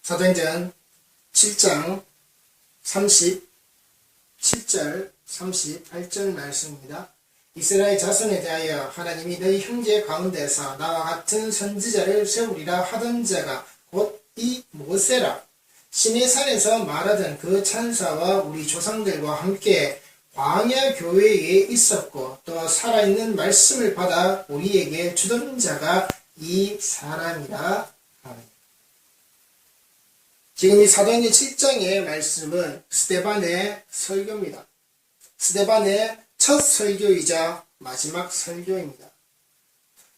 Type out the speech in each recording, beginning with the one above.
사도행전 7장 37절 38절 말씀입니다. 이스라엘 자손에 대하여 하나님이 너희 형제 가운데서 나와 같은 선지자를 세우리라 하던 자가 곧 이 모세라. 시내산에서 말하던 그 찬사와 우리 조상들과 함께 광야 교회에 있었고 또 살아있는 말씀을 받아 우리에게 주던 자가 이 사람이라 하니. 지금 이 사도행전 7장의 말씀은 스데반의 설교입니다. 스데반의 첫 설교이자 마지막 설교입니다.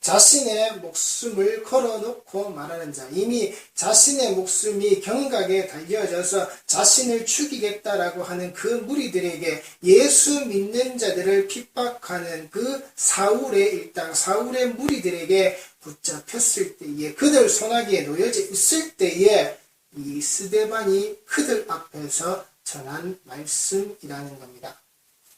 자신의 목숨을 걸어놓고 말하는 자, 이미 자신의 목숨이 경각에 달려져서 자신을 죽이겠다라고 하는 그 무리들에게 예수 믿는 자들을 핍박하는 그 사울의 일당, 사울의 무리들에게 붙잡혔을 때에, 그들 손아귀에 놓여져 있을 때에 이 스데반이 그들 앞에서 전한 말씀이라는 겁니다.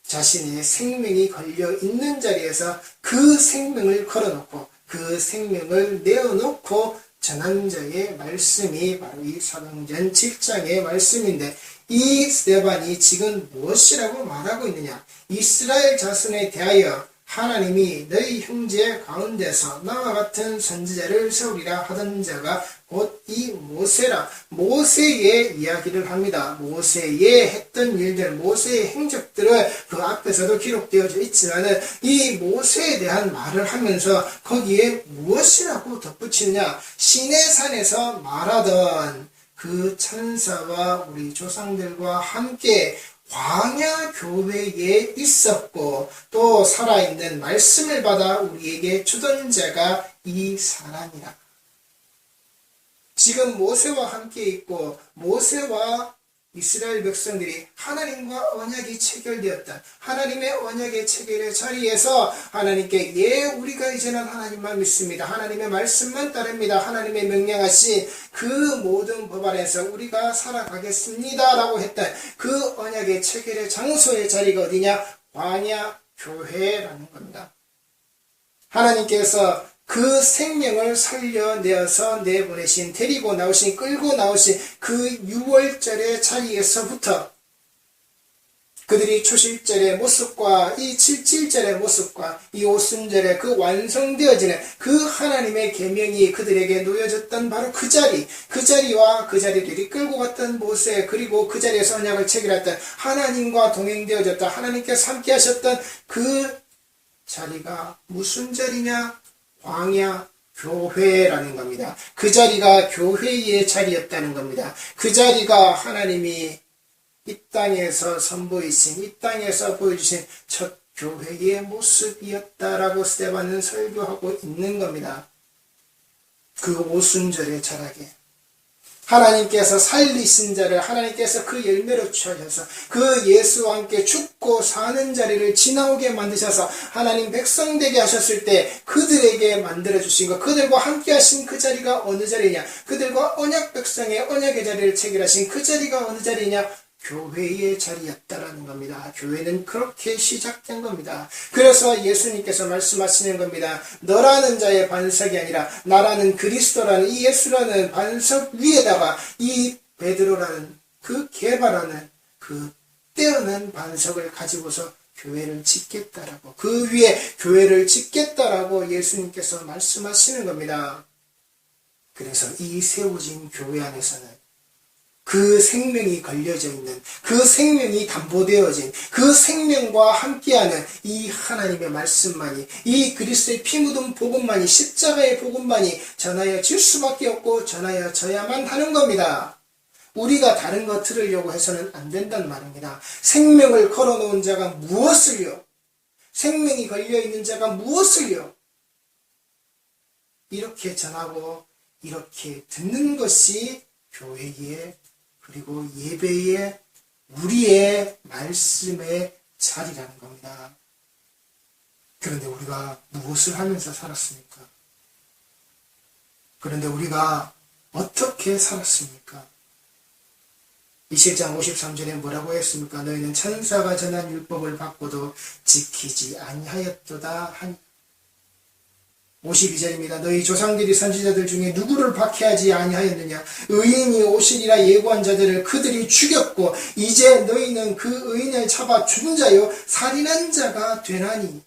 자신의 생명이 걸려 있는 자리에서 그 생명을 걸어놓고 그 생명을 내어놓고 전한 자의 말씀이 바로 이 사도행전 7장의 말씀인데, 이 스데반이 지금 무엇이라고 말하고 있느냐? 이스라엘 자손에 대하여 하나님이 너희 형제 가운데서 나와 같은 선지자를 세우리라 하던 자가 곧 이 모세라. 모세의 이야기를 합니다. 모세의 했던 일들, 모세의 행적들은 그 앞에서도 기록되어져 있지만 이 모세에 대한 말을 하면서 거기에 무엇이라고 덧붙이느냐? 시내산에서 말하던 그 천사와 우리 조상들과 함께 광야 교회에 있었고 또 살아있는 말씀을 받아 우리에게 주던 자가 이 사람이라. 지금 모세와 함께 있고 모세와 이스라엘 백성들이 하나님과 언약이 체결되었다. 하나님의 언약의 체결의 자리에서 하나님께 우리가 이제는 하나님만 믿습니다. 하나님의 말씀만 따릅니다. 하나님의 명령하신 그 모든 법 안에서 우리가 살아가겠습니다 라고 했던 그 언약의 체결의 장소의 자리가 어디냐? 광야 교회라는 겁니다. 하나님께서 그 생명을 살려내어서 내보내신, 데리고 나오신, 끌고 나오신 그 6월절의 자리에서부터 그들이 초실절의 모습과 이 7.7절의 모습과 이 오순절의 그 완성되어지는 그 하나님의 계명이 그들에게 놓여졌던 바로 그 자리와 그 자리들이 끌고 갔던 모세, 그리고 그 자리에서 언약을 체결했던 하나님과 동행되어졌던 하나님께서 함께 하셨던 그 자리가 무슨 자리냐? 광야 교회라는 겁니다. 그 자리가 교회의 자리였다는 겁니다. 그 자리가 하나님이 이 땅에서 선보이신, 이 땅에서 보여주신 첫 교회의 모습이었다라고 스데반은 설교하고 있는 겁니다. 그 오순절의 절하게 하나님께서 살리신 자를 하나님께서 그 열매로 취하셔서 그 예수와 함께 죽고 사는 자리를 지나오게 만드셔서 하나님 백성 되게 하셨을 때 그들에게 만들어주신 것, 그들과 함께 하신 그 자리가 어느 자리냐? 그들과 언약 백성의 언약의 자리를 체결하신 그 자리가 어느 자리냐? 교회의 자리였다라는 겁니다. 교회는 그렇게 시작된 겁니다. 그래서 예수님께서 말씀하시는 겁니다. 너라는 자의 반석이 아니라 나라는 그리스도라는 이 예수라는 반석 위에다가 이 베드로라는 그 개발하는 그 떼어낸 반석을 가지고서 교회를 짓겠다라고, 그 위에 교회를 짓겠다라고 예수님께서 말씀하시는 겁니다. 그래서 이 세워진 교회 안에서는 그 생명이 걸려져 있는, 그 생명이 담보되어진 그 생명과 함께하는 이 하나님의 말씀만이, 이 그리스도의 피 묻은 복음만이, 십자가의 복음만이 전하여질 수밖에 없고 전하여져야만 하는 겁니다. 우리가 다른 거 들으려고 해서는 안 된단 말입니다. 생명을 걸어놓은 자가 무엇을요? 생명이 걸려있는 자가 무엇을요? 이렇게 전하고 이렇게 듣는 것이 교회의, 그리고 예배의, 우리의 말씀의 자리라는 겁니다. 그런데 우리가 무엇을 하면서 살았습니까? 그런데 우리가 어떻게 살았습니까? 27장 53절에 뭐라고 했습니까? 너희는 천사가 전한 율법을 받고도 지키지 아니하였도다 하니. 52절입니다. 너희 조상들이 선지자들 중에 누구를 박해하지 아니하였느냐? 의인이 오시리라 예고한 자들을 그들이 죽였고 이제 너희는 그 의인을 잡아 죽은 자요 살인한 자가 되나니.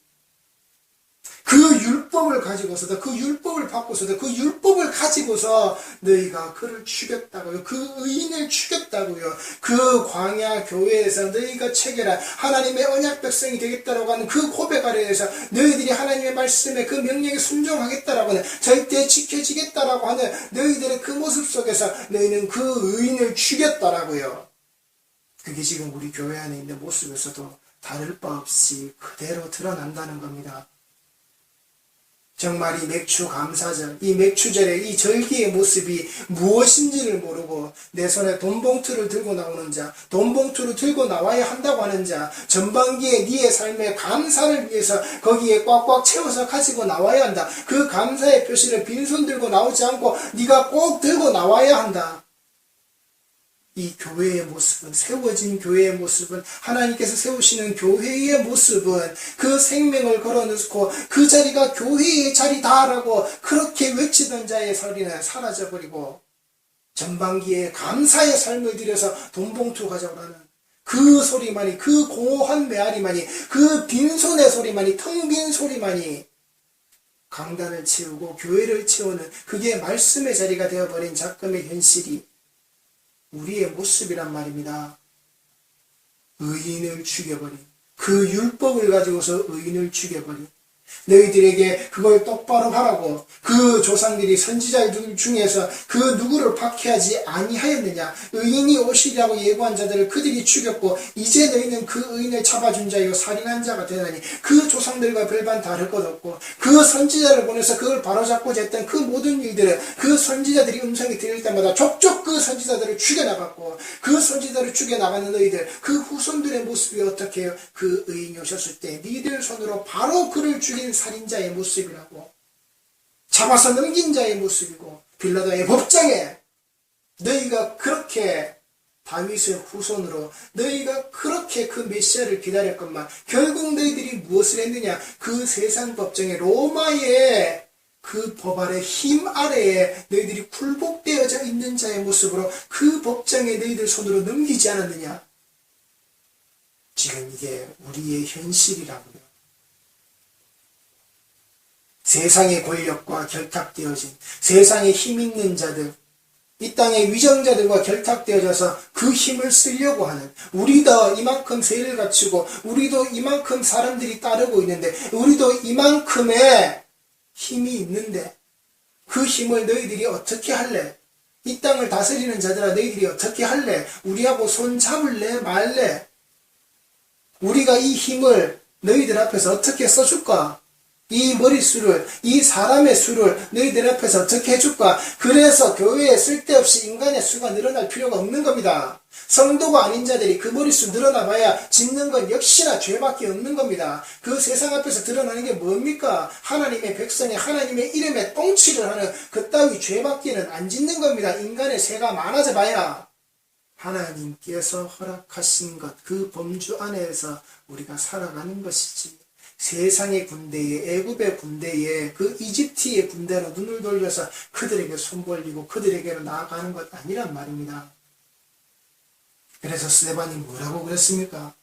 그 율법을 가지고서도 그 율법을 받고서도 그 율법을 가지고서 너희가 그를 죽였다고요. 그 의인을 죽였다고요. 그 광야 교회에서 너희가 체결한 하나님의 언약 백성이 되겠다라고 하는 그 고백 아래에서 너희들이 하나님의 말씀에 그 명령에 순종하겠다라고 하는 절대 지켜지겠다라고 하는 너희들의 그 모습 속에서 너희는 그 의인을 죽였다라고요. 그게 지금 우리 교회 안에 있는 모습에서도 다를 바 없이 그대로 드러난다는 겁니다. 정말 이 맥주 감사절, 이 맥주절의 이 절기의 모습이 무엇인지를 모르고 내 손에 돈봉투를 들고 나오는 자, 돈봉투를 들고 나와야 한다고 하는 자, 전반기에 네의 삶의 감사를 위해서 거기에 꽉꽉 채워서 가지고 나와야 한다. 그 감사의 표시를 빈손 들고 나오지 않고 네가 꼭 들고 나와야 한다. 이 교회의 모습은, 세워진 교회의 모습은, 하나님께서 세우시는 교회의 모습은 그 생명을 걸어놓고 그 자리가 교회의 자리다라고 그렇게 외치던 자의 소리는 사라져버리고 전반기에 감사의 삶을 들여서 돈봉투 가져오라는 그 소리만이, 그 공허한 메아리만이, 그 빈손의 소리만이, 텅 빈 소리만이 강단을 채우고 교회를 채우는 그게 말씀의 자리가 되어버린 작금의 현실이 우리의 모습이란 말입니다. 의인을 죽여버린, 그 율법을 가지고서 의인을 죽여버린, 너희들에게 그걸 똑바로 하라고 그 조상들이 선지자들 중에서 그 누구를 박해하지 아니하였느냐? 의인이 오시리라고 예고한 자들을 그들이 죽였고 이제 너희는 그 의인을 잡아준 자요 살인한 자가 되나니. 그 조상들과 별반 다를 것 없고 그 선지자를 보내서 그걸 바로잡고자 했던 그 모든 일들을 그 선지자들이 음성이 들릴 때마다 족족 그 선지자들을 죽여나갔고 그 선지자를 죽여나가는 너희들 그 후손들의 모습이 어떻게 해요? 그 의인이 오셨을 때 너희들 손으로 바로 그를 죽인 살인자의 모습이라고, 잡아서 넘긴 자의 모습이고, 빌라도의 법정에 너희가 그렇게 다윗의 후손으로 너희가 그렇게 그 메시아를 기다렸건만 결국 너희들이 무엇을 했느냐? 그 세상 법정에 로마의 그 법 아래 힘 아래에 너희들이 굴복되어져 있는 자의 모습으로 그 법정에 너희들 손으로 넘기지 않았느냐? 지금 이게 우리의 현실이라고요. 세상의 권력과 결탁되어진, 세상에 힘 있는 자들, 이 땅의 위정자들과 결탁되어져서 그 힘을 쓰려고 하는, 우리도 이만큼 세를 갖추고 우리도 이만큼 사람들이 따르고 있는데 우리도 이만큼의 힘이 있는데 그 힘을 너희들이 어떻게 할래? 이 땅을 다스리는 자들아 너희들이 어떻게 할래? 우리하고 손 잡을래 말래? 우리가 이 힘을 너희들 앞에서 어떻게 써줄까? 이 머릿수를, 이 사람의 수를 너희들 앞에서 어떻게 해줄까? 그래서 교회에 쓸데없이 인간의 수가 늘어날 필요가 없는 겁니다. 성도가 아닌 자들이 그 머릿수 늘어나봐야 짓는 건 역시나 죄밖에 없는 겁니다. 그 세상 앞에서 드러나는 게 뭡니까? 하나님의 백성이 하나님의 이름에 똥칠을 하는 그따위 죄밖에는 안 짓는 겁니다. 인간의 세가 많아져 봐야 하나님께서 허락하신 것, 그 범주 안에서 우리가 살아가는 것이지, 세상의 군대에, 애굽의 군대에, 그 이집트의 군대로 눈을 돌려서 그들에게 손 벌리고 그들에게로 나아가는 것 아니란 말입니다. 그래서 스데반이 뭐라고 그랬습니까?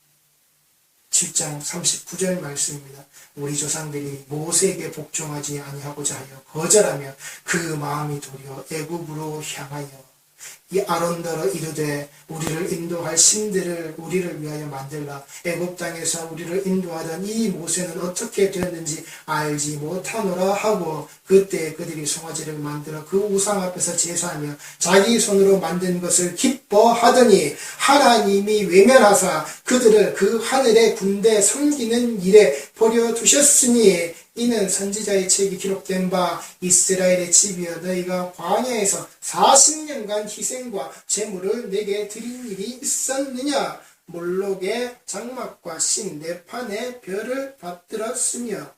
7장 39절 말씀입니다. 우리 조상들이 모세에게 복종하지 아니하고자 하여 거절하며 그 마음이 도리어 애굽으로 향하여 이 아론더러 이르되 우리를 인도할 신들을 우리를 위하여 만들라. 애굽 땅에서 우리를 인도하던 이 모세는 어떻게 되었는지 알지 못하노라 하고 그때 그들이 송아지를 만들어 그 우상 앞에서 제사하며 자기 손으로 만든 것을 기뻐하더니 하나님이 외면하사 그들을 그 하늘의 군대 섬기는 일에 버려두셨으니 이는 선지자의 책이 기록된 바 이스라엘의 집이여 너희가 광야에서 40년간 희생과 제물을 내게 드린 일이 있었느냐? 몰록의 장막과 신 네판의 별을 받들었으며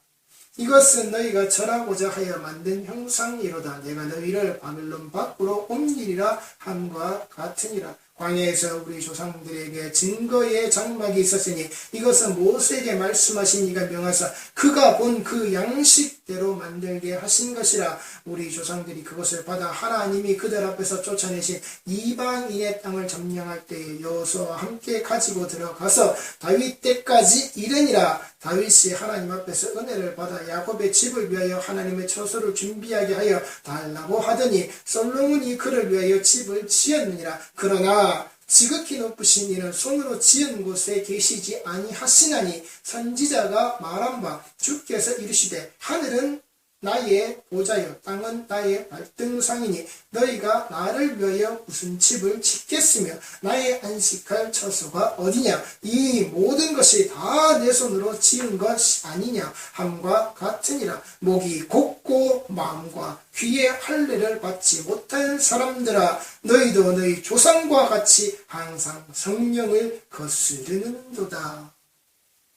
이것은 너희가 절하고자 하여 만든 형상이로다. 내가 너희를 바벨론 밖으로 옮기리라 함과 같으니라. 광야에서 우리 조상들에게 증거의 장막이 있었으니 이것은 모세에게 말씀하신 이가 명하사 그가 본 그 양식 뜻대로 만들게 하신 것이라. 우리 조상들이 그것을 받아 하나님이 그들 앞에서 쫓아내신 이방인의 땅을 점령할 때에 여호수아와 함께 가지고 들어가서 다윗 때까지 이르니라. 다윗이 하나님 앞에서 은혜를 받아 야곱의 집을 위하여 하나님의 처소를 준비하게 하여 달라고 하더니 솔로몬이 그를 위하여 집을 지었느니라. 그러나 지극히 높으신 이는 손으로 지은 곳에 계시지 아니하시나니 선지자가 말한 바 주께서 이르시되 하늘은 나의 보좌여 땅은 나의 발등상이니 너희가 나를 위하여 무슨 집을 짓겠으며 나의 안식할 처소가 어디냐. 이 모든 것이 다 내 손으로 지은 것 아니냐 함과 같으니라. 목이 곧고 마음과 귀에 할례를 받지 못한 사람들아, 너희도 너희 조상과 같이 항상 성령을 거스르는도다.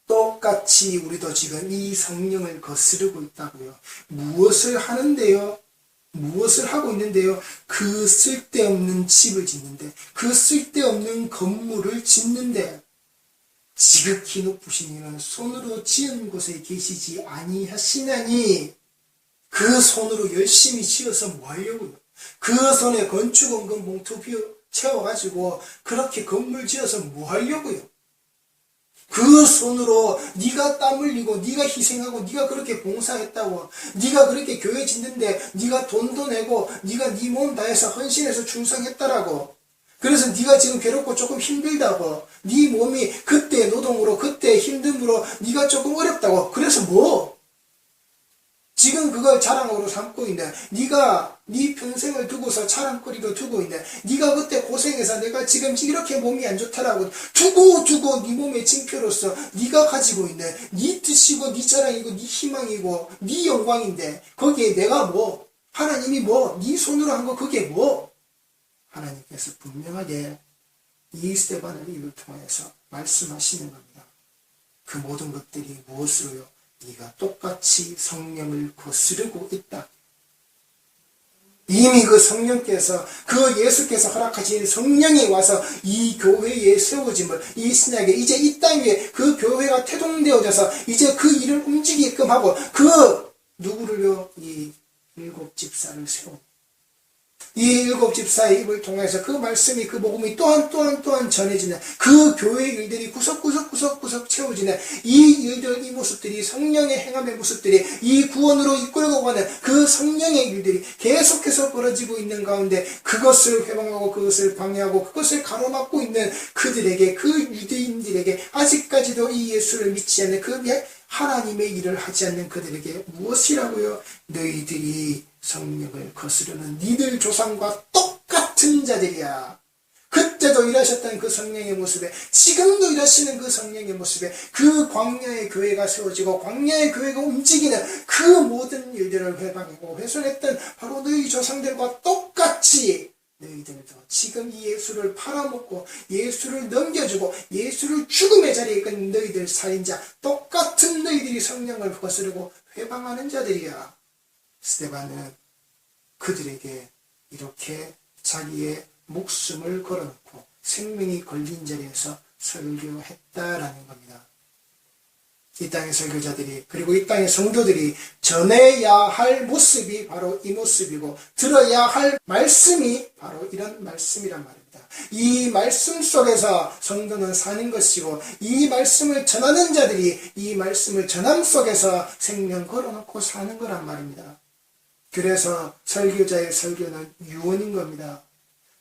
똑같이 우리도 지금 이 성령을 거스르고 있다고요. 무엇을 하는데요? 무엇을 하고 있는데요? 그 쓸데없는 집을 짓는데, 그 쓸데없는 건물을 짓는데, 지극히 높으신 이는 손으로 지은 곳에 계시지 아니하시나니. 그 손으로 열심히 지어서 뭐 하려고요? 그 손에 건축원금 봉투 채워가지고 그렇게 건물 지어서 뭐 하려고요? 그 손으로 네가 땀 흘리고 네가 희생하고 네가 그렇게 봉사했다고, 네가 그렇게 교회 짓는데 네가 돈도 내고 네가 네 몸 다해서 헌신해서 충성했다라고, 그래서 네가 지금 괴롭고 조금 힘들다고, 네 몸이 그때 노동으로 그때 힘듦으로 네가 조금 어렵다고, 그래서 뭐 지금 그걸 자랑으로 삼고 있네. 네가 네 평생을 두고서 자랑거리로 두고 있네. 네가 그때 고생해서 내가 지금 이렇게 몸이 안 좋다라고 두고 네 몸의 징표로서 네가 가지고 있네. 네 뜻이고 네 자랑이고 네 희망이고 네 영광인데 거기에 내가 뭐, 하나님이 뭐, 네 손으로 한 거 그게 뭐. 하나님께서 분명하게 이 스데반을 입을 통해서 말씀하시는 겁니다. 그 모든 것들이 무엇으로요? 네가 똑같이 성령을 거스르고 있다. 이미 그 성령께서, 그 예수께서 허락하신 성령이 와서 이 교회에 세워짐을, 이 신약에 이제 이 땅 위에 그 교회가 태동되어져서 이제 그 일을 움직이게끔 하고, 그 누구를요? 이 7집사를 세웁니다. 이 7집사의 입을 통해서 그 말씀이, 그 복음이 또한 전해지는 그 교회의 일들이 구석구석 채워지는 이 일들, 이 모습들이, 성령의 행함의 모습들이, 이 구원으로 이끌고 가는 그 성령의 일들이 계속해서 벌어지고 있는 가운데 그것을 회방하고 그것을 방해하고 그것을 가로막고 있는 그들에게, 그 유대인들에게, 아직까지도 이 예수를 믿지 않는 그 하나님의 일을 하지 않는 그들에게 무엇이라고요? 너희들이 성령을 거스르는 니들 조상과 똑같은 자들이야. 그때도 일하셨던 그 성령의 모습에, 지금도 일하시는 그 성령의 모습에, 그 광야의 교회가 세워지고 광야의 교회가 움직이는 그 모든 일들을 회방하고 훼손했던 바로 너희 조상들과 똑같이 너희들도 지금 이 예수를 팔아먹고 예수를 넘겨주고 예수를 죽음의 자리에 이끈 너희들 살인자, 똑같은 너희들이 성령을 거스르고 회방하는 자들이야. 스데반은 그들에게 이렇게 자기의 목숨을 걸어놓고 생명이 걸린 자리에서 설교했다라는 겁니다. 이 땅의 설교자들이, 그리고 이 땅의 성도들이 전해야 할 모습이 바로 이 모습이고, 들어야 할 말씀이 바로 이런 말씀이란 말입니다. 이 말씀 속에서 성도는 사는 것이고, 이 말씀을 전하는 자들이 이 말씀을 전함 속에서 생명 걸어놓고 사는 거란 말입니다. 그래서 설교자의 설교는 유언인 겁니다.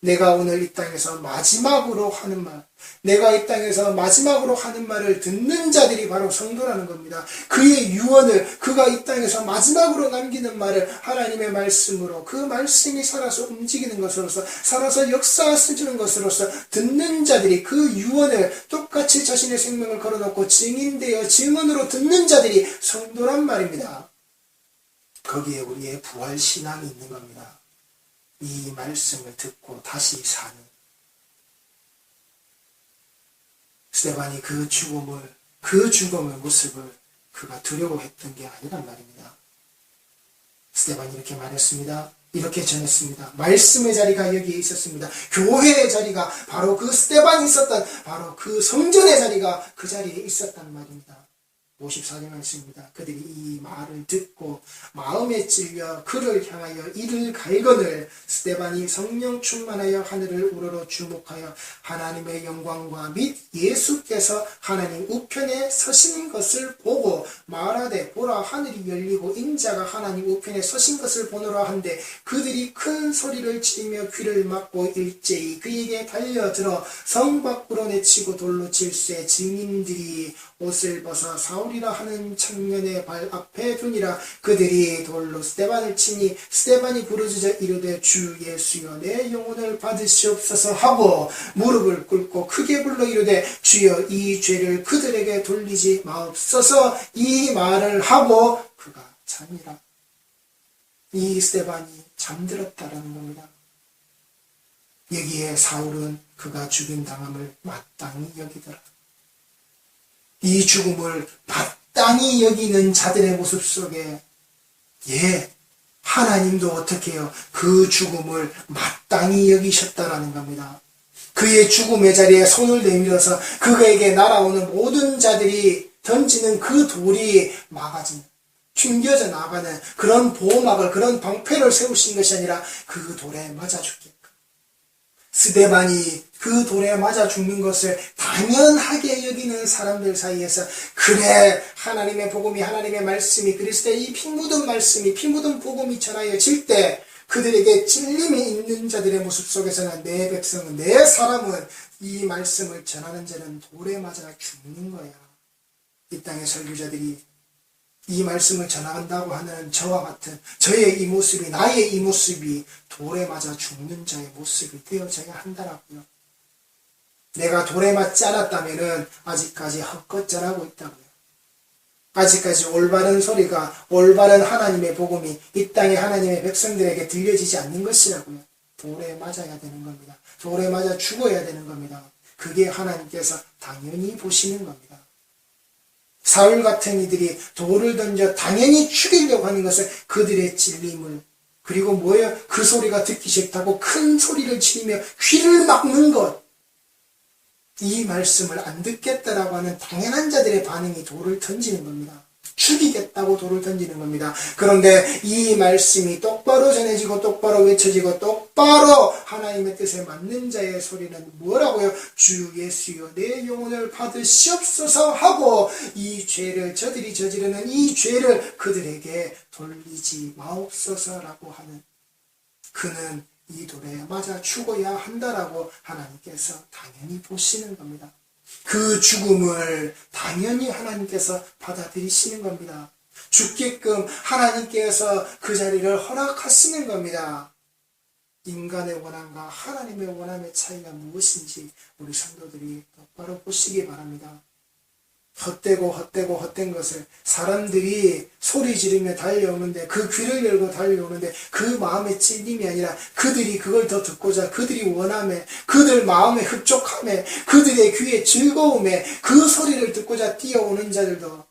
내가 오늘 이 땅에서 마지막으로 하는 말, 내가 이 땅에서 마지막으로 하는 말을 듣는 자들이 바로 성도라는 겁니다. 그의 유언을, 그가 이 땅에서 마지막으로 남기는 말을 하나님의 말씀으로, 그 말씀이 살아서 움직이는 것으로서, 살아서 역사하시는 것으로서 듣는 자들이, 그 유언을 똑같이 자신의 생명을 걸어놓고 증인되어 증언으로 듣는 자들이 성도란 말입니다. 거기에 우리의 부활신앙이 있는 겁니다. 이 말씀을 듣고 다시 사는. 스데반이 그 죽음의 모습을 그가 두려워했던 게 아니란 말입니다. 스데반이 이렇게 말했습니다. 이렇게 전했습니다. 말씀의 자리가 여기에 있었습니다. 교회의 자리가 바로 그 스데반이 있었던, 바로 그 성전의 자리가 그 자리에 있었단 말입니다. 54절 말씀입니다. 그들이 이 말을 듣고 마음에 찔려 그를 향하여 이를 갈거늘 스데반이 성령 충만하여 하늘을 우러러 주목하여 하나님의 영광과 및 예수께서 하나님 우편에 서신 것을 보고 말하되 보라 하늘이 열리고 인자가 하나님 우편에 서신 것을 보노라 한데 그들이 큰 소리를 치며 귀를 막고 일제히 그에게 달려들어 성 밖으로 내치고 돌로 칠세 증인들이 옷을 벗어 사울이라 하는 청년의 발 앞에 두니라. 그들이 돌로 스데반을 치니 스데반이 부르짖어 이르되 주 예수여 내 영혼을 받으시옵소서 하고 무릎을 꿇고 크게 불러 이르되 주여 이 죄를 그들에게 돌리지 마옵소서. 이 말을 하고 그가 잠이라. 이 스데반이 잠들었다라는 겁니다. 여기에 사울은 그가 죽임당함을 마땅히 여기더라. 이 죽음을 마땅히 여기는 자들의 모습 속에 하나님도 어떻게 해요? 그 죽음을 마땅히 여기셨다라는 겁니다. 그의 죽음의 자리에 손을 내밀어서 그에게 날아오는 모든 자들이 던지는 그 돌이 막아지는, 튕겨져 나가는 그런 보호막을, 그런 방패를 세우신 것이 아니라 그 돌에 맞아 죽게끔. 스데반이 그 돌에 맞아 죽는 것을 당연하게 여기는 사람들 사이에서 그래 하나님의 복음이, 하나님의 말씀이, 그리스도의 이 피 묻은 말씀이, 피 묻은 복음이 전하여질 때 그들에게 찔림이 있는 자들의 모습 속에서는 내 백성은, 내 사람은, 이 말씀을 전하는 자는 돌에 맞아 죽는 거야. 이 땅의 설교자들이 이 말씀을 전한다고 하는 저와 같은 저의 이 모습이, 나의 이 모습이 돌에 맞아 죽는 자의 모습이 되어져야 한다라고요. 내가 돌에 맞지 않았다면 아직까지 헛것절하고 있다고요. 아직까지 올바른 소리가, 올바른 하나님의 복음이 이 땅의 하나님의 백성들에게 들려지지 않는 것이라고요. 돌에 맞아야 되는 겁니다. 돌에 맞아 죽어야 되는 겁니다. 그게 하나님께서 당연히 보시는 겁니다. 사울 같은 이들이 돌을 던져 당연히 죽이려고 하는 것은 그들의 찔림을, 그리고 뭐예요? 그 소리가 듣기 싫다고 큰 소리를 치며 귀를 막는 것, 이 말씀을 안 듣겠다라고 하는 당연한 자들의 반응이 돌을 던지는 겁니다. 죽이겠다고 돌을 던지는 겁니다. 그런데 이 말씀이 똑바로 전해지고 똑바로 외쳐지고 똑바로 하나님의 뜻에 맞는 자의 소리는 뭐라고요? 주 예수여 내 영혼을 받으시옵소서 하고 이 죄를, 저들이 저지르는 이 죄를 그들에게 돌리지 마옵소서라고 하는, 그는 이 돌에 맞아 죽어야 한다라고 하나님께서 당연히 보시는 겁니다. 그 죽음을 당연히 하나님께서 받아들이시는 겁니다. 죽게끔 하나님께서 그 자리를 허락하시는 겁니다. 인간의 원함과 하나님의 원함의 차이가 무엇인지 우리 성도들이 똑바로 보시기 바랍니다. 헛된 것을 사람들이 소리 지르며 달려오는데, 그 귀를 열고 달려오는데 그 마음의 찔림이 아니라 그들이 그걸 더 듣고자, 그들이 원함에, 그들 마음의 흡족함에, 그들의 귀의 즐거움에 그 소리를 듣고자 뛰어오는 자들도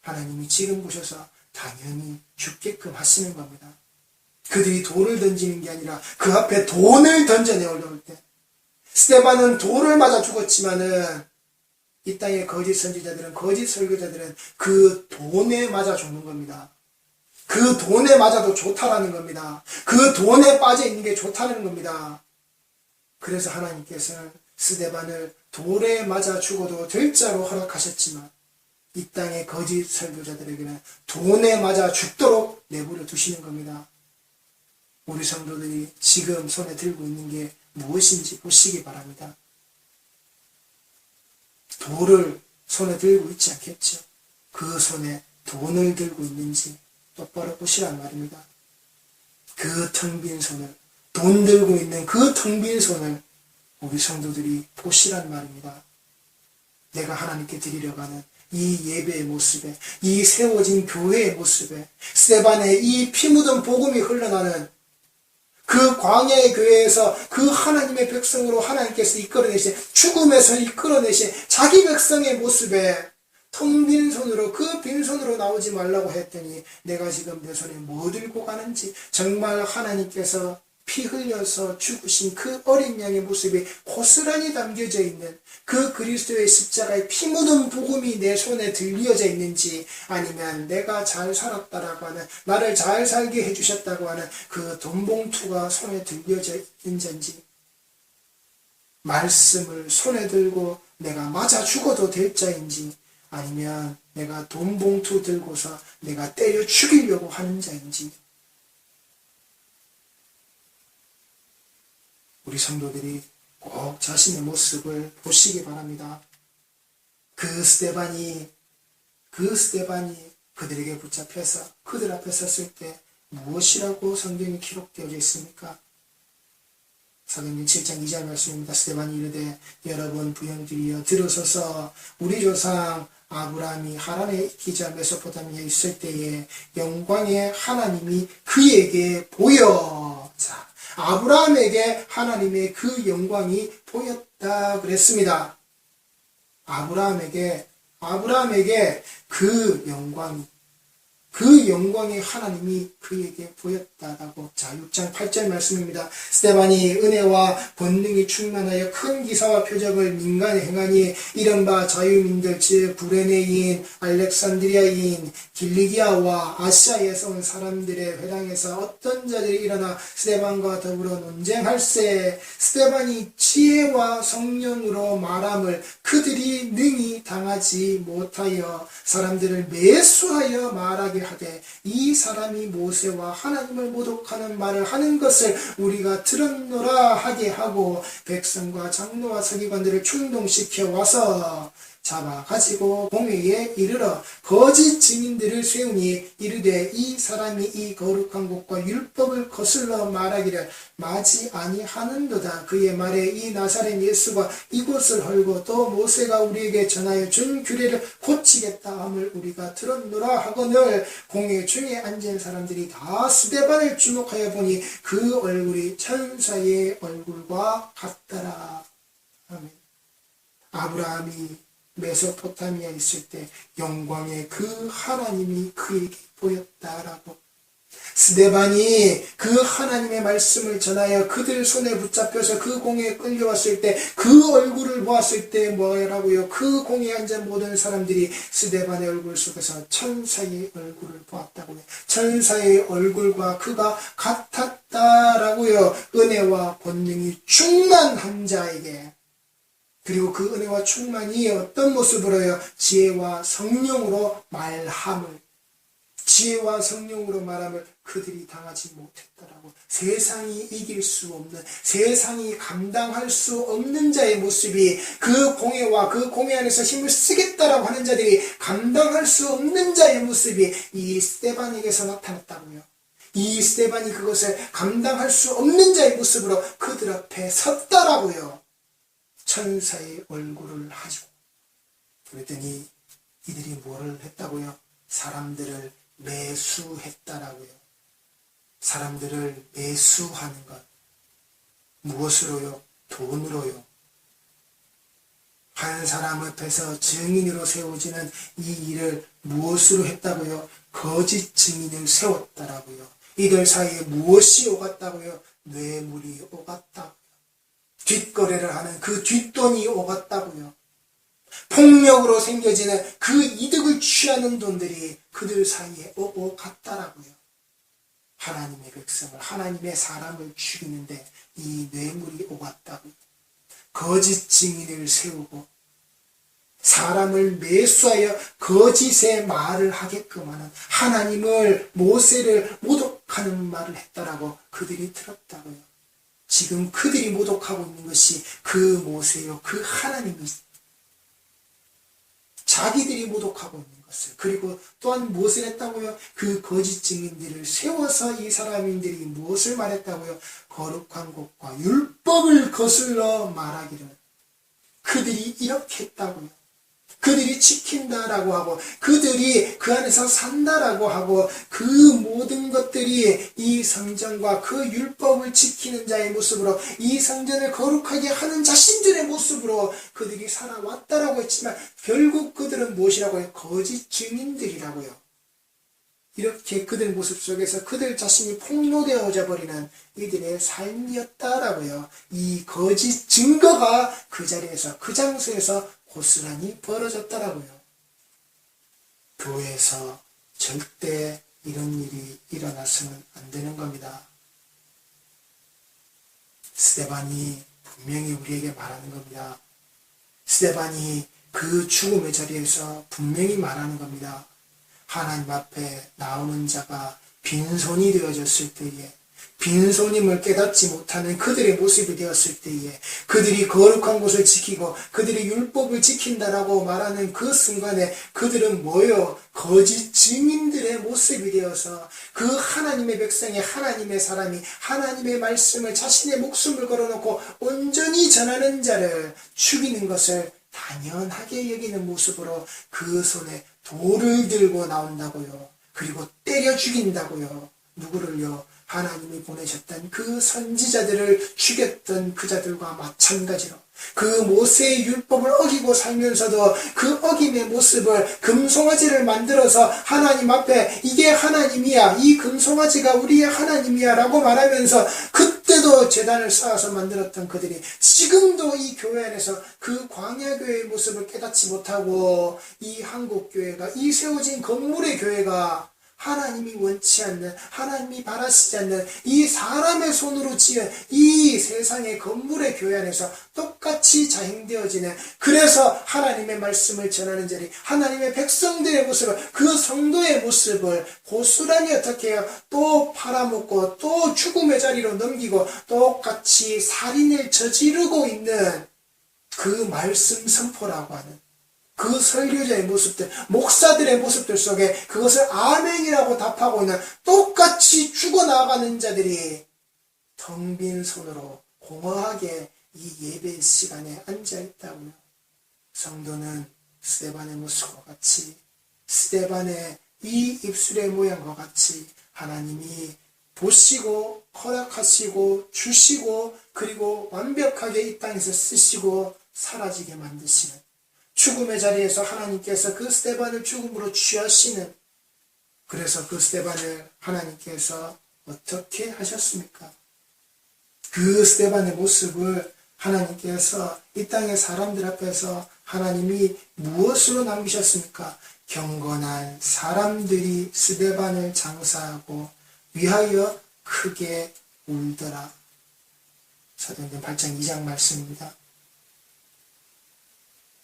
하나님이 지금 보셔서 당연히 죽게끔 하시는 겁니다. 그들이 돌을 던지는 게 아니라 그 앞에 돈을 던져내 올려올 때, 스데반은 돌을 맞아 죽었지만은 이 땅의 거짓 선지자들은, 거짓 설교자들은 그 돈에 맞아 죽는 겁니다. 그 돈에 맞아도 좋다라는 겁니다. 그 돈에 빠져 있는 게 좋다는 겁니다. 그래서 하나님께서는 스데반을 돌에 맞아 죽어도 될 자로 허락하셨지만 이 땅의 거짓 설교자들에게는 돈에 맞아 죽도록 내버려 두시는 겁니다. 우리 성도들이 지금 손에 들고 있는 게 무엇인지 보시기 바랍니다. 돌을 손에 들고 있지 않겠죠? 그 손에 돈을 들고 있는지 똑바로 보시란 말입니다. 그 텅 빈 손을, 돈 들고 있는 그 텅 빈 손을 우리 성도들이 보시란 말입니다. 내가 하나님께 드리려고 하는 이 예배의 모습에, 이 세워진 교회의 모습에, 스데반의 이 피 묻은 복음이 흘러나는 그 광야의 교회에서 그 하나님의 백성으로 하나님께서 이끌어내신, 죽음에서 이끌어내신 자기 백성의 모습에 텅 빈 손으로, 그 빈손으로 나오지 말라고 했더니 내가 지금 내 손에 뭐 들고 가는지, 정말 하나님께서 피 흘려서 죽으신 그 어린 양의 모습이 고스란히 담겨져 있는 그 그리스도의 십자가의 피 묻은 복음이 내 손에 들려져 있는지, 아니면 내가 잘 살았다라고 하는, 나를 잘 살게 해주셨다고 하는 그 돈봉투가 손에 들려져 있는지, 말씀을 손에 들고 내가 맞아 죽어도 될 자인지, 아니면 내가 돈봉투 들고서 내가 때려 죽이려고 하는 자인지, 우리 성도들이 꼭 자신의 모습을 보시기 바랍니다. 그 스데반이 그들에게 붙잡혀서 그들 앞에 섰을 때 무엇이라고 성경에 기록되어 있습니까? 사도행전 7장 2절 말씀입니다. 스데반이 이르되 여러분 부형들이여 들으소서. 우리 조상 아브라함이 하란에 기자 메소포타미아에 있을 때에 영광의 하나님이 그에게 보여. 자, 아브라함에게 하나님의 그 영광이 보였다 그랬습니다. 아브라함에게 그 영광이 하나님이 그에게 보였다라고. 자, 6장 8절 말씀입니다. 스데반이 은혜와 권능이 충만하여 큰 기사와 표적을 민간에 행하니 이른바 자유민들 즉 구레네인, 알렉산드리아인, 길리기아와 아시아에서 온 사람들의 회당에서 어떤 자들이 일어나 스데반과 더불어 논쟁할세. 스데반이 지혜와 성령으로 말함을 그들이 능히 당하지 못하여 사람들을 매수하여 말하게 하되 이 사람이 모세와 하나님을 모독하는 말을 하는 것을 우리가 들었노라 하게 하고 백성과 장로와 서기관들을 충동시켜 와서 잡아가지고 공회에 이르러 거짓 증인들을 세우니 이르되 이 사람이 이 거룩한 곳과 율법을 거슬러 말하기를 마지 아니하는도다. 그의 말에 이 나사렛 예수가 이곳을 헐고 또 모세가 우리에게 전하여 준 규례를 고치겠다 함을 우리가 들었노라 하거늘 공회 중에 앉은 사람들이 다 스데반을 주목하여 보니 그 얼굴이 천사의 얼굴과 같더라. 아멘. 아브라함이 메소포타미아에 있을 때 영광의 그 하나님이 그에게 보였다라고. 스데반이 그 하나님의 말씀을 전하여 그들 손에 붙잡혀서 그 공회에 끌려왔을 때 그 얼굴을 보았을 때 뭐라고요? 그 공회에 앉은 모든 사람들이 스데반의 얼굴 속에서 천사의 얼굴을 보았다고요. 천사의 얼굴과 그가 같았다라고요. 은혜와 권능이 충만한 자에게. 그리고 그 은혜와 충만이 어떤 모습으로요? 지혜와 성령으로 말함을 그들이 당하지 못했더라고. 세상이 이길 수 없는, 세상이 감당할 수 없는 자의 모습이 그 공회와 그 공회 안에서 힘을 쓰겠다라고 하는 자들이 감당할 수 없는 자의 모습이 이 스데반에게서 나타났다고요. 이 스데반이 그것을 감당할 수 없는 자의 모습으로 그들 앞에 섰다라고요. 천사의 얼굴을 가지고. 그랬더니 이들이 뭐를 했다고요? 사람들을 매수했다라고요. 사람들을 매수하는 것. 무엇으로요? 돈으로요. 한 사람 앞에서 증인으로 세워지는 이 일을 무엇으로 했다고요? 거짓 증인을 세웠다라고요. 이들 사이에 무엇이 오갔다고요? 뇌물이 오갔다고요. 뒷거래를 하는 그 뒷돈이 오갔다고요. 폭력으로 생겨지는 그 이득을 취하는 돈들이 그들 사이에 오고 갔다라고요. 하나님의 백성을, 하나님의 사람을 죽이는데 이 뇌물이 오갔다고요. 거짓 증인을 세우고 사람을 매수하여 거짓의 말을 하게끔 하는, 하나님을, 모세를 모독하는 말을 했다라고 그들이 들었다고요. 지금 그들이 모독하고 있는 것이 그 모세요, 그 하나님이 자기들이 모독하고 있는 것을. 그리고 또한 무엇을 했다고요? 그 거짓 증인들을 세워서 이 사람들이 무엇을 말했다고요? 거룩한 곳과 율법을 거슬러 말하기를. 그들이 이렇게 했다고요. 그들이 지킨다라고 하고 그들이 그 안에서 산다라고 하고 그 모든 것들이 이 성전과 그 율법을 지키는 자의 모습으로, 이 성전을 거룩하게 하는 자신들의 모습으로 그들이 살아왔다라고 했지만 결국 그들은 무엇이라고 해요? 거짓 증인들이라고요. 이렇게 그들 모습 속에서 그들 자신이 폭로되어져 버리는 이들의 삶이었다라고요. 이 거짓 증거가 그 자리에서 그 장소에서 고스란히 벌어졌다라고요. 교회에서 절대 이런 일이 일어나서는 안 되는 겁니다. 스데반이 분명히 우리에게 말하는 겁니다. 스데반이 그 죽음의 자리에서 분명히 말하는 겁니다. 하나님 앞에 나오는 자가 빈손이 되어졌을 때에, 빈손임을 깨닫지 못하는 그들의 모습이 되었을 때에, 그들이 거룩한 곳을 지키고 그들이 율법을 지킨다라고 말하는 그 순간에 그들은 뭐요? 거짓 증인들의 모습이 되어서 그 하나님의 백성의 하나님의 사람이 하나님의 말씀을 자신의 목숨을 걸어놓고 온전히 전하는 자를 죽이는 것을 당연하게 여기는 모습으로 그 손에 돌을 들고 나온다고요. 그리고 때려 죽인다고요. 누구를요? 하나님이 보내셨던 그 선지자들을 죽였던 그 자들과 마찬가지로 그 모세의 율법을 어기고 살면서도 그 어김의 모습을 금송아지를 만들어서 하나님 앞에 이게 하나님이야, 이 금송아지가 우리의 하나님이야 라고 말하면서 그때도 제단을 쌓아서 만들었던 그들이 지금도 이 교회 안에서 그 광야교회의 모습을 깨닫지 못하고 이 한국교회가, 이 세워진 건물의 교회가 하나님이 원치 않는, 하나님이 바라시지 않는 이 사람의 손으로 지은 이 세상의 건물의 교회 안에서 똑같이 자행되어지는, 그래서 하나님의 말씀을 전하는 자리, 하나님의 백성들의 모습을, 그 성도의 모습을 고스란히 어떻게 해요? 또 팔아먹고 또 죽음의 자리로 넘기고 똑같이 살인을 저지르고 있는 그 말씀 선포라고 하는 그 설교자의 모습들, 목사들의 모습들 속에 그것을 아멘이라고 답하고 있는 똑같이 죽어나가는 자들이 텅 빈 손으로 공허하게 이 예배 시간에 앉아있다고요. 성도는 스데반의 모습과 같이, 스데반의 이 입술의 모양과 같이 하나님이 보시고 허락하시고 주시고 그리고 완벽하게 이 땅에서 쓰시고 사라지게 만드시는, 죽음의 자리에서 하나님께서 그 스데반을 죽음으로 취하시는, 그래서 그 스데반을 하나님께서 어떻게 하셨습니까? 그 스데반의 모습을 하나님께서 이 땅의 사람들 앞에서 하나님이 무엇으로 남기셨습니까? 경건한 사람들이 스데반을 장사하고 위하여 크게 울더라. 사도행전 8장 2장 말씀입니다.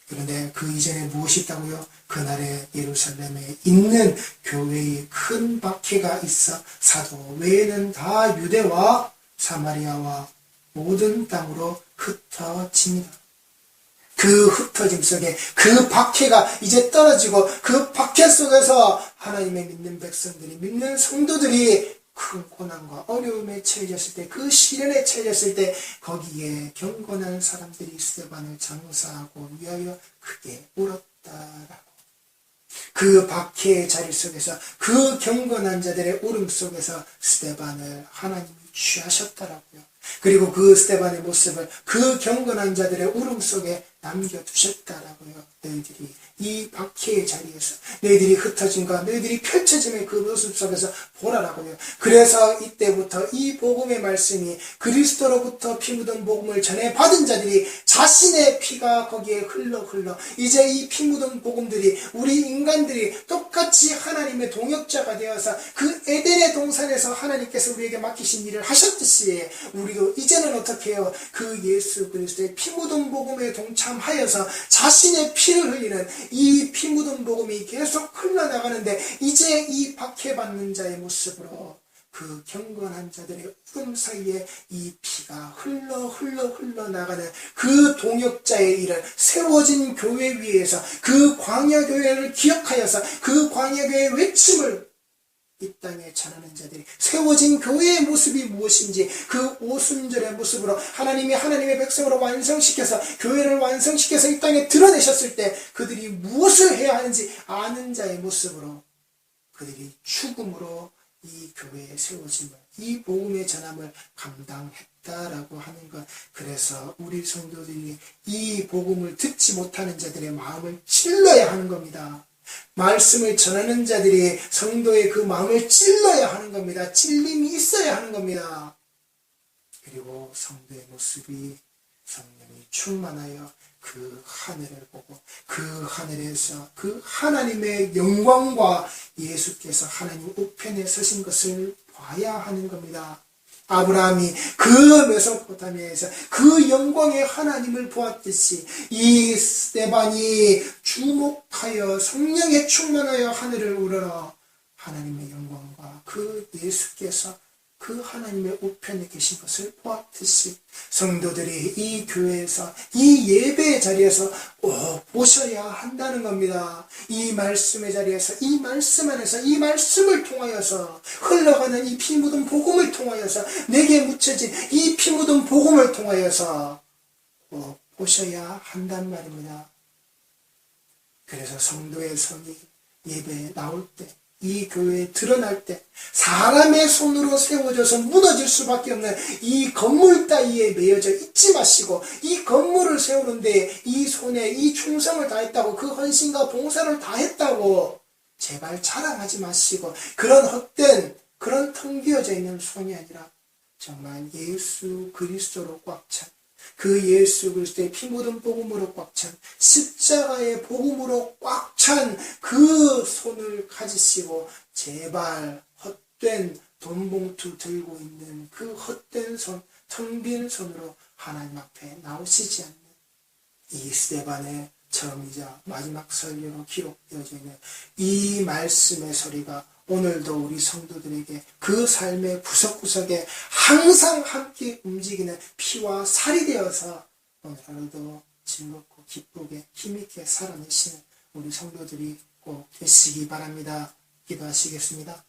그런데 그 이전에 무엇이 있다고요? 그날에 예루살렘에 있는 교회의 큰 박해가 있어 사도 외에는 다 유대와 사마리아와 모든 땅으로 흩어집니다. 그 흩어짐 속에 그 박해가 이제 떨어지고 그 박해 속에서 하나님의 믿는 백성들이, 믿는 성도들이 큰 고난과 어려움에 처해졌을 때, 그 시련에 처해졌을 때 거기에 경건한 사람들이 스데반을 장사하고 위하여 크게 울었다라고. 그 박해의 자리 속에서, 그 경건한 자들의 울음 속에서 스데반을 하나님이 취하셨다라고요. 그리고 그 스데반의 모습을 그 경건한 자들의 울음 속에 남겨두셨다라고요. 너희들이 이 박해의 자리에서, 너희들이 흩어짐과 너희들이 펼쳐짐의 그 모습 속에서 보라라고요. 그래서 이때부터 이 복음의 말씀이 그리스도로부터 피 묻은 복음을 전해 받은 자들이 자신의 피가 거기에 흘러 이제 이 피 묻은 복음들이 우리 인간들이 똑같이 하나님의 동역자가 되어서 그 에덴의 동산에서 하나님께서 우리에게 맡기신 일을 하셨듯이 우리도 이제는 어떻게 해요? 그 예수 그리스도의 피 묻은 복음에 동참하여서 자신의 피를 흘리는 이 피 묻은 복음이 계속 흘러나가는데, 이제 이 박해받는 자의 모습으로 그 경건한 자들의 울음 사이에 이 피가 흘러나가는 그 동역자의 일을 세워진 교회 위에서 그 광야교회를 기억하여서 그 광야교회의 외침을 이 땅에 전하는 자들이, 세워진 교회의 모습이 무엇인지 그 오순절의 모습으로 하나님이 하나님의 백성으로 완성시켜서, 교회를 완성시켜서 이 땅에 드러내셨을 때 그들이 무엇을 해야 하는지 아는 자의 모습으로 그들이 죽음으로 이 교회의 세워짐을, 이 복음의 전함을 감당했다라고 하는 것. 그래서 우리 성도들이 이 복음을 듣지 못하는 자들의 마음을 찔러야 하는 겁니다. 말씀을 전하는 자들이 성도의 그 마음을 찔러야 하는 겁니다. 찔림이 있어야 하는 겁니다. 그리고 성도의 모습이 성령이 충만하여 그 하늘을 보고 그 하늘에서 그 하나님의 영광과 예수께서 하나님 우편에 서신 것을 봐야 하는 겁니다. 아브라함이 그 메소포타미아에서 그 영광의 하나님을 보았듯이 이 스데반이 주목하여 성령에 충만하여 하늘을 우러러 하나님의 영광과 그 예수께서 그 하나님의 우편에 계신 것을 보았듯이 성도들이 이 교회에서 이 예배의 자리에서 보셔야 한다는 겁니다. 이 말씀의 자리에서 이 말씀 안에서 이 말씀을 통하여서 흘러가는 이 피 묻은 복음을 통하여서 내게 묻혀진 이 피 묻은 복음을 통하여서 보셔야 한단 말입니다. 그래서 성도의 성이 예배에 나올 때 이 교회에 드러날 때 사람의 손으로 세워져서 무너질 수밖에 없는 이 건물 따위에 매여져 있지 마시고 이 건물을 세우는데 이 손에 이 충성을 다했다고 그 헌신과 봉사를 다했다고 제발 자랑하지 마시고 그런 헛된 그런 텅 비어져 있는 손이 아니라 정말 예수 그리스도로 꽉 찬 그 예수 그리스도의 피 묻은 복음으로 꽉 찬 십자가의 복음으로 꽉 찬 그 손을 가지시고 제발 헛된 돈봉투 들고 있는 그 헛된 손, 텅 빈 손으로 하나님 앞에 나오시지 않는 이 스데반의 처음이자 마지막 설교로 기록되어져 있는 이 말씀의 소리가 오늘도 우리 성도들에게 그 삶의 구석구석에 항상 함께 움직이는 피와 살이 되어서 오늘 하루도 즐겁고 기쁘게 힘있게 살아내시는 우리 성도들이 꼭 되시기 바랍니다. 기도하시겠습니다.